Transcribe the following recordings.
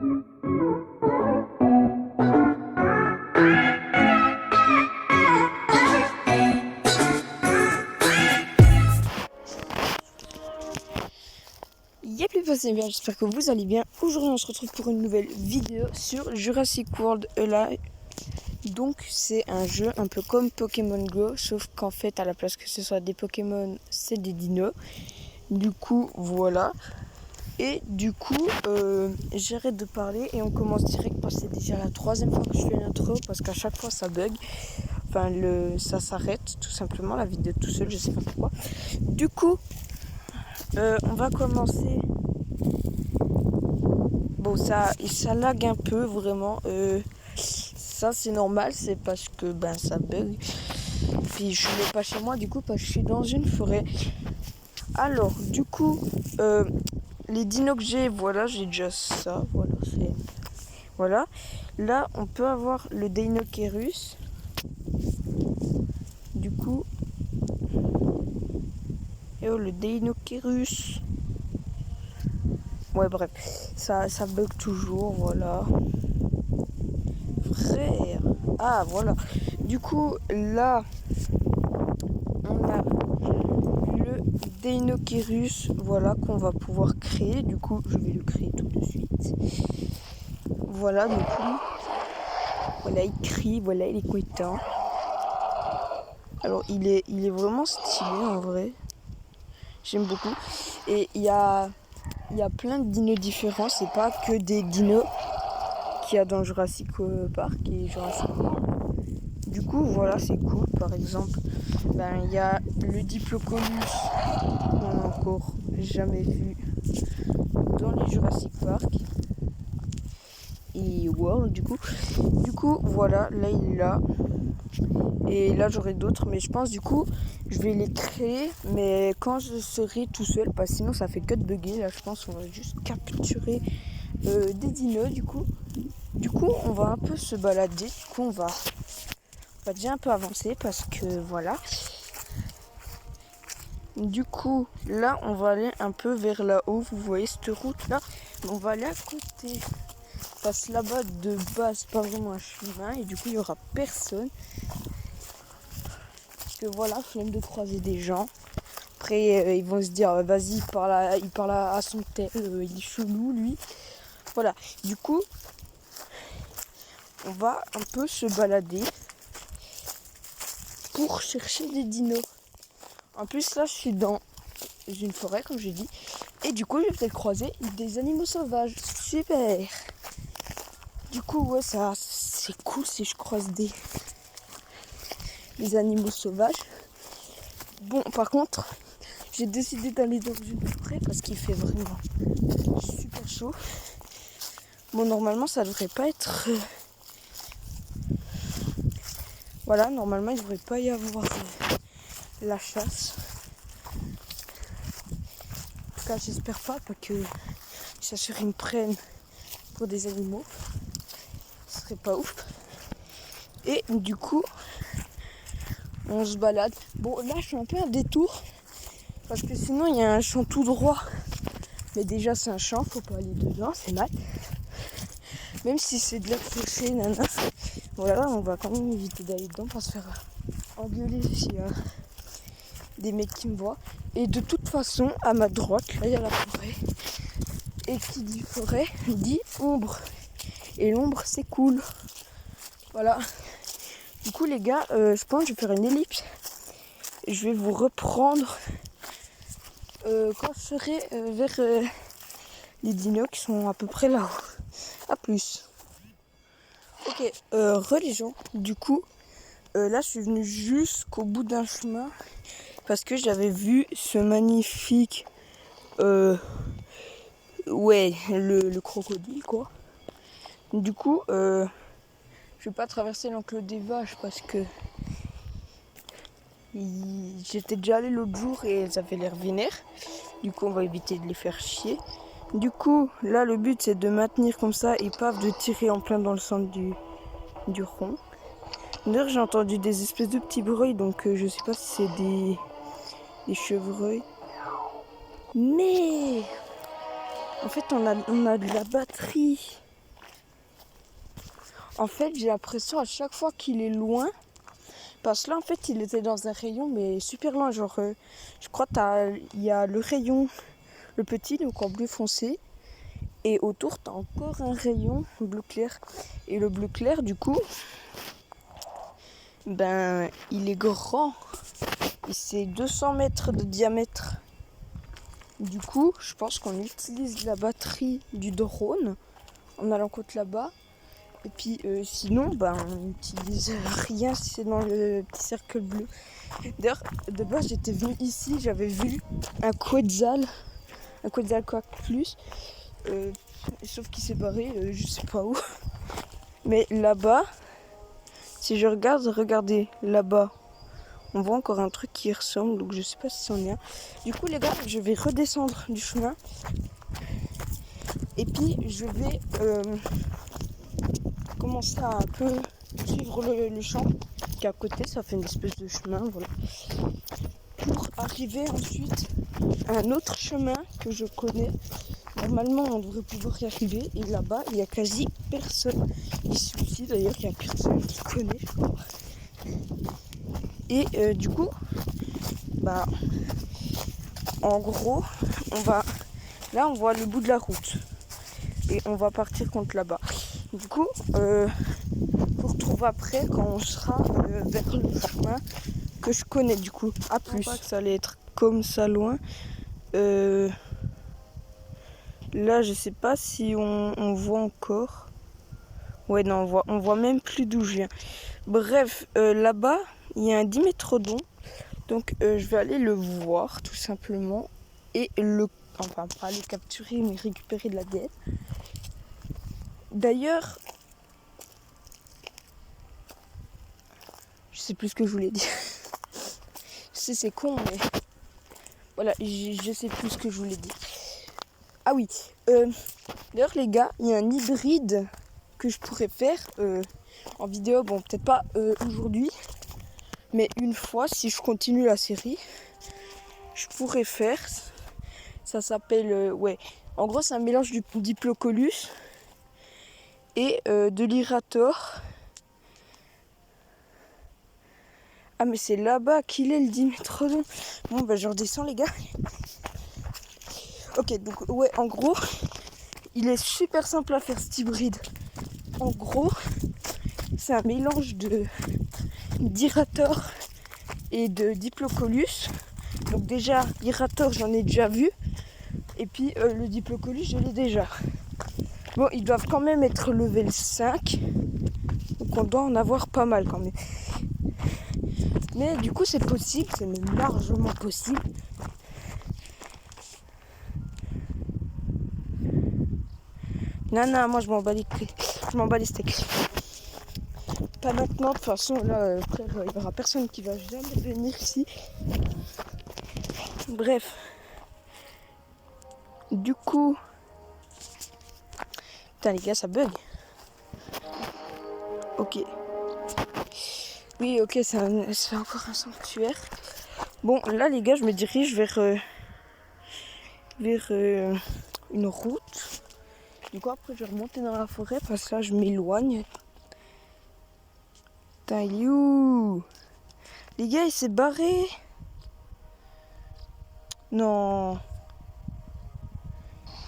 Y'a plus passé bien, j'espère que vous allez bien. Aujourd'hui on se retrouve pour une nouvelle vidéo sur Jurassic World Alive. Donc c'est un jeu un peu comme Pokémon Go, sauf qu'en fait à la place que ce soit des Pokémon, c'est des dinos. Du coup voilà. Et du coup j'arrête de parler et on commence direct parce que c'est déjà la troisième fois que je fais l'intro parce qu'à chaque fois ça bug. Enfin ça s'arrête tout simplement la vidéo tout seul, je sais pas pourquoi. Du coup on va commencer. Bon, ça lag un peu vraiment. Ça c'est normal, c'est parce que ça bug. Puis je suis pas chez moi du coup parce que je suis dans une forêt. Alors du coup, les dinos que j'ai, voilà, j'ai déjà ça. Voilà, c'est voilà. Là, on peut avoir le Deinocheirus. Du coup, et oh le Deinocheirus. Ouais, bref, ça bug toujours, voilà. Frère. Ah, voilà. Du coup, là, on a le Deinocheirus, voilà, qu'on va pouvoir créer. Du coup, je vais le créer tout de suite. Voilà, du coup, voilà, il crie, voilà, il est content. Alors, il est vraiment stylé, en vrai. J'aime beaucoup. Et il y a plein de dinos différents. C'est pas que des dinos qu'il y a dans Jurassic Park et Jurassic World. Du coup, voilà, c'est cool. Par exemple, il y a le Diplodocus qu'on n'a encore jamais vu dans les Jurassic Park et World. Du coup, voilà, là il est là. Et là j'aurai d'autres, mais je pense du coup je vais les créer, mais quand je serai tout seul, parce que sinon ça fait que de bugger. Là je pense qu'on va juste capturer des dinos du coup. Du coup on va un peu se balader, du coup on va déjà un peu avancer parce que voilà. Du coup là on va aller un peu vers là-haut, vous voyez cette route là, on va aller à côté. Parce que là-bas de base pas vraiment un chemin et du coup il n'y aura personne. Que voilà, flemme de croiser des gens. Après ils vont se dire vas-y il parle à son tel, il est chelou lui. Voilà, du coup on va un peu se balader pour chercher des dinos. En plus là je suis dans une forêt comme j'ai dit. Et du coup je vais peut-être croiser des animaux sauvages. Super. Du coup ouais ça c'est cool si je croise des animaux sauvages. Bon par contre j'ai décidé d'aller dans une forêt parce qu'il fait vraiment super chaud. Bon normalement ça devrait pas être... Voilà, normalement il devrait pas y avoir la chasse. En tout cas j'espère pas que les chasseurs me prennent pour des animaux. Ce serait pas ouf. Et du coup on se balade. Bon là je suis un peu à détour parce que sinon il y a un champ tout droit. Mais déjà c'est un champ, faut pas aller dedans, c'est mal. Même si c'est de la fauchée, nana. Voilà, on va quand même éviter d'aller dedans pour se faire engueuler s'il y a des mecs qui me voient. Et de toute façon, à ma droite, là il y a la forêt. Et qui dit forêt, dit ombre. Et l'ombre c'est cool. Voilà. Du coup les gars, je pense que je vais faire une ellipse. Je vais vous reprendre quand je serai vers les dinos qui sont à peu près là-haut. A plus. Ok, religion. Du coup, là je suis venu jusqu'au bout d'un chemin parce que j'avais vu ce magnifique, ouais, le crocodile quoi. Du coup, je vais pas traverser l'enclos des vaches parce que j'étais déjà allé l'autre jour et elles avaient l'air vénères. Du coup, on va éviter de les faire chier. Du coup, là le but c'est de maintenir comme ça et pas de tirer en plein dans le centre du rond. D'ailleurs j'ai entendu des espèces de petits bruits donc je sais pas si c'est des chevreuils. Mais en fait on a de la batterie. En fait, j'ai l'impression à chaque fois qu'il est loin, parce que là, en fait, il était dans un rayon, mais super loin. Genre, je crois il y a le rayon, le petit, donc en bleu foncé. Et autour, tu as encore un rayon bleu clair. Et le bleu clair, du coup, ben, il est grand. Et c'est 200 mètres de diamètre. Du coup, je pense qu'on utilise la batterie du drone en allant côté là-bas. Et puis sinon, ben, on n'utilise rien si c'est dans le petit cercle bleu. D'ailleurs, de base, j'étais venue ici, j'avais vu un quetzal quoi plus. Sauf qu'il s'est barré, je sais pas où. Mais là-bas, si je regarde, regardez, là-bas, on voit encore un truc qui ressemble, donc je sais pas si c'en est un. Du coup, les gars, je vais redescendre du chemin. Et puis, je vais commencer à un peu suivre le champ qui est à côté. Ça fait une espèce de chemin, voilà. Pour arriver ensuite à un autre chemin que je connais. Normalement, on devrait pouvoir y arriver. Et là-bas, il n'y a quasi personne. Ici aussi, d'ailleurs, il n'y a personne qui connaît, je crois. Et du coup, bah, en gros, là, on voit le bout de la route. Et on va partir contre là-bas. Du coup, on retrouve après quand on sera vers le chemin que je connais du coup. À plus. Je pense pas que ça allait être comme ça loin. Là, je sais pas si on voit encore. Ouais, non, on voit même plus d'où je viens. Bref, là-bas, il y a un dimétrodon. Donc, je vais aller le voir, tout simplement. Et enfin, pas le capturer, mais récupérer de la l'ADN. D'ailleurs, je sais plus ce que je voulais dire. Je sais, c'est con, mais voilà, je sais plus ce que je voulais dire. Ah oui, d'ailleurs les gars, il y a un hybride que je pourrais faire en vidéo. Bon, peut-être pas aujourd'hui, mais une fois, si je continue la série, je pourrais faire. Ça s'appelle, ouais, en gros c'est un mélange du Diplocolus et de l'Irator. Ah mais c'est là-bas qu'il est le dimétrodon. Bon bah je redescends les gars. Ok, donc ouais, en gros, il est super simple à faire cet hybride. En gros, c'est un mélange d'Irator et de Diplocolus. Donc déjà, l'Irator j'en ai déjà vu. Et puis le Diplocolus je l'ai déjà. Bon, ils doivent quand même être level 5. Donc on doit en avoir pas mal quand même. Mais du coup c'est possible, c'est même largement possible. Non, moi je m'en bats les steaks. Pas maintenant, de toute façon, là, frère, il n'y aura personne qui va jamais venir ici. Bref. Du coup... Putain les gars, ça bug. Ok. Oui, ok, c'est encore un sanctuaire. Bon, là les gars, je me dirige vers une route. Du coup, après, je vais remonter dans la forêt parce que là, je m'éloigne. Putain, il est où? Les gars, il s'est barré. Non.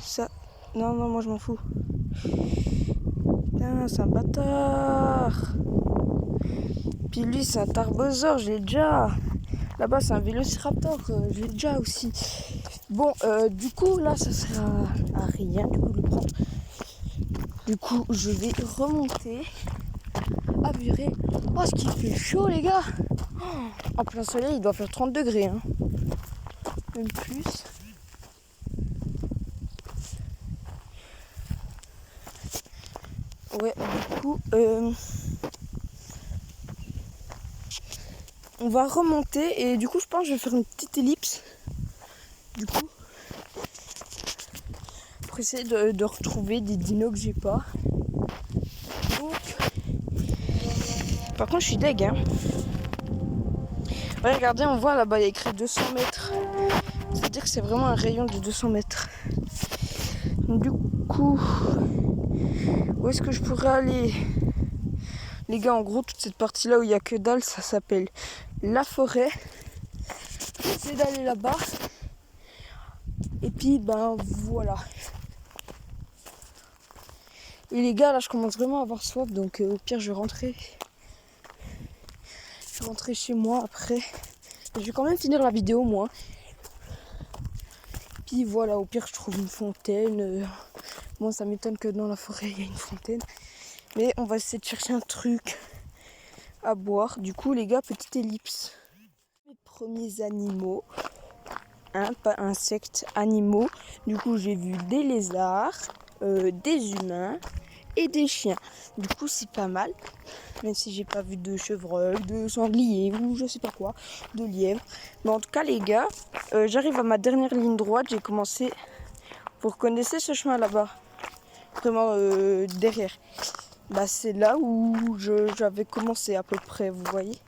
Ça... Non, moi, je m'en fous. Putain, c'est un bâtard. Puis lui, c'est un tarbosaure, je l'ai déjà. Là-bas, c'est un vélociraptor, je l'ai déjà aussi. Bon, du coup, là, ça sert à rien, du coup, de le prendre. Du coup, je vais remonter. Ah, purée. Oh, ce qu'il fait chaud, les gars. En plein soleil, il doit faire 30 degrés. Hein. Même plus. Ouais, du coup, on va remonter. Et du coup, je pense que je vais faire une petite ellipse. Du coup, pour essayer de retrouver des dinos que j'ai pas. Donc, par contre, je suis deg, hein. Ouais, regardez, on voit là-bas, il y a écrit 200 mètres. C'est-à-dire que c'est vraiment un rayon de 200 mètres. Du coup, où est-ce que je pourrais aller? Les gars, en gros, toute cette partie-là où il n'y a que dalle, ça s'appelle la forêt. C'est d'aller là-bas. Et puis, ben voilà. Et les gars, là, je commence vraiment à avoir soif. Donc, au pire, je vais rentrer. Je vais rentrer chez moi après. Je vais quand même finir la vidéo, moi. Puis voilà, au pire, je trouve une fontaine. Bon, ça m'étonne que dans la forêt, il y a une fontaine. Mais on va essayer de chercher un truc à boire. Du coup, les gars, petite ellipse. Les premiers animaux. Hein, pas insectes, animaux. Du coup, j'ai vu des lézards, des humains et des chiens. Du coup, c'est pas mal. Même si j'ai pas vu de chevreuil, de sanglier ou je sais pas quoi, de lièvre. Mais en tout cas, les gars, j'arrive à ma dernière ligne droite. J'ai commencé. Vous reconnaissez ce chemin là-bas? Vraiment derrière. Bah, c'est là où j'avais commencé à peu près, vous voyez.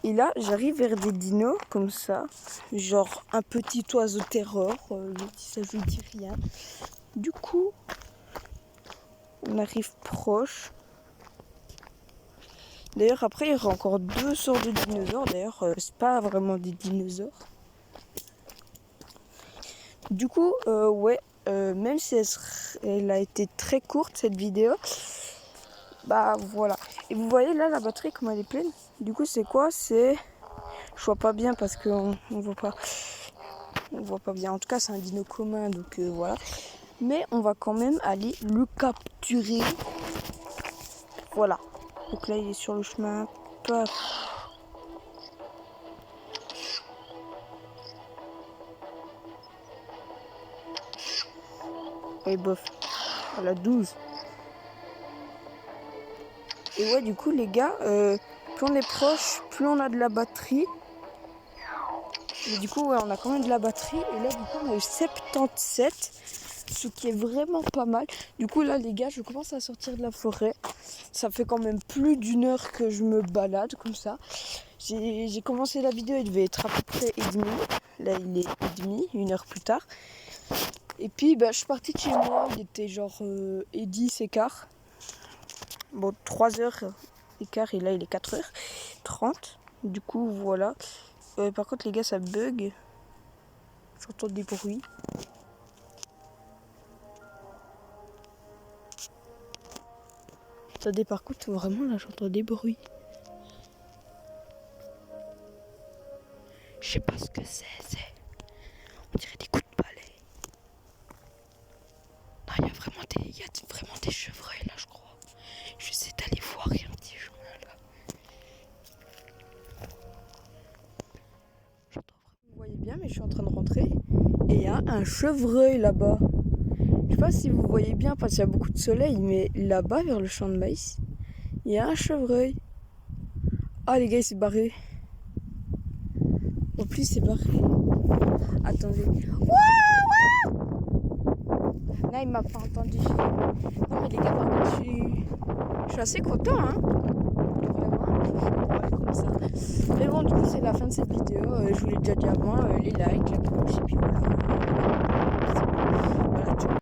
Et là, j'arrive vers des dinos comme ça, genre un petit oiseau terreur. Je dis ça, je dis rien. Du coup, on arrive proche. D'ailleurs, après, il y aura encore 2 sortes de dinosaures. D'ailleurs, c'est pas vraiment des dinosaures. Du coup, ouais, même si elle a été très courte cette vidéo, bah voilà. Et vous voyez là la batterie comme elle est pleine. Du coup, c'est quoi? C'est, je vois pas bien parce qu'on voit pas. On voit pas bien. En tout cas, c'est un dino commun, donc voilà. Mais on va quand même aller le capturer. Voilà. Donc là, il est sur le chemin. Paf. Et bof. Voilà, 12. Et ouais, du coup, les gars, plus on est proche, plus on a de la batterie. Et du coup, ouais, on a quand même de la batterie. Et là, du coup, on a eu 77. Ce qui est vraiment pas mal. Du coup, là, les gars, je commence à sortir de la forêt. Ça fait quand même plus d'1 heure que je me balade comme ça. J'ai commencé la vidéo, il devait être à peu près 1h30. Là, il est 1h30, 1 heure plus tard. Et puis, bah, je suis partie de chez moi. Il était genre 10h15. Bon, 3h15. Et là, il est 4h30. Du coup, voilà. Par contre, les gars, ça bug. J'entends des bruits. Attendez, par contre, vraiment, là, j'entends des bruits. Je sais pas ce que c'est. On dirait des coups de balai. Non, il y a vraiment des chevreuils, là, je crois. Je vais essayer d'aller voir, il y a un petit chemin, là. J'entends vraiment. Vous voyez bien, mais je suis en train de rentrer. Et il y a un chevreuil, là-bas. Je sais pas si vous voyez bien, parce qu'il y a beaucoup de soleil, mais là-bas, vers le champ de maïs, il y a un chevreuil. Ah, les gars, il s'est barré. En plus, il s'est barré. Attendez. Là, il m'a pas entendu. Non, mais les gars, par contre, je suis assez content, hein. Vraiment. Comme ça. Mais bon, du coup, c'est la fin de cette vidéo. Je vous l'ai déjà dit avant. Les likes, la cloche, et puis voilà. Voilà, ciao.